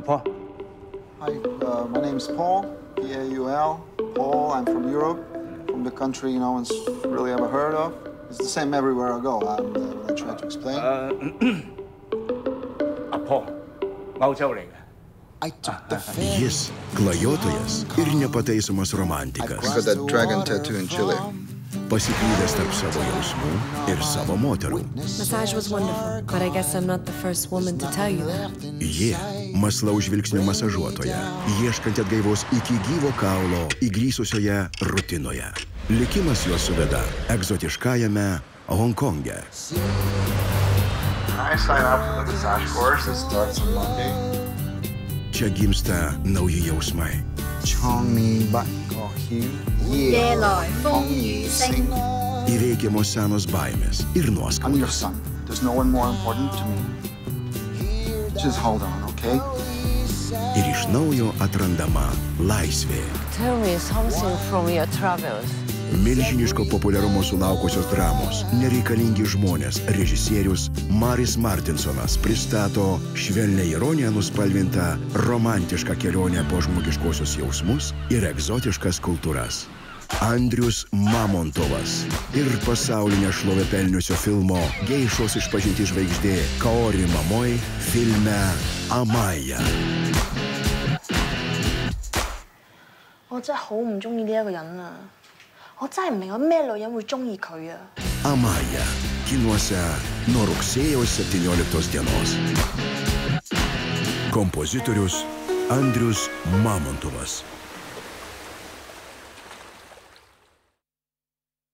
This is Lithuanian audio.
Paul. Hi, my name's Paul, P-A-U-L. Paul, I'm from Europe, from the country no one's really ever heard of. It's the same everywhere I go, and I try to explain. Paul, 歐洲嚟嘅。 Jis klajotojas ir nepataisomas romantikas. I got that dragon tattoo in Chile. Pasiklydęs tarp savo jausmų ir savo moterų. Massage was wonderful, but I guess I'm not the first woman to tell you that. Ji mąslaus žvilgsnio masažuotoja, ieškanti atgaivos iki gyvo kaulo įgrysusioje rutinoje. Likimas juos suveda egzotiškajame Honkonge. I signed up for the massage course. It starts on Monday. Čia gimsta nauji jausmai. Įveikiamos senos baimės ir nuoskaudos. I'm your son. There's no one more important to me. Just hold on, okay? Ir iš naujo atrandama laisvė. Tell me something from your travels. Milžiniško populiarumo sulaukusios dramos Nereikalingi žmonės režisierius Maris Martinsonas pristato švelnia ironija nuspalvintą romantišką kelionę po žmogiškosius jausmus ir egzotiškas kultūras. Andrius Mamontovas ir pasaulinę šlovę pelniusio filmo Geišos išpažinti žvaigždė Kaori Mamoi filme Amaya. 我真係好唔中意呢一個人啊！我真係唔明有咩女人會中意佢啊 Amaya kinuose nuo rugsėjo 17 dienos. Kompozitorius Andrius Mamontovas.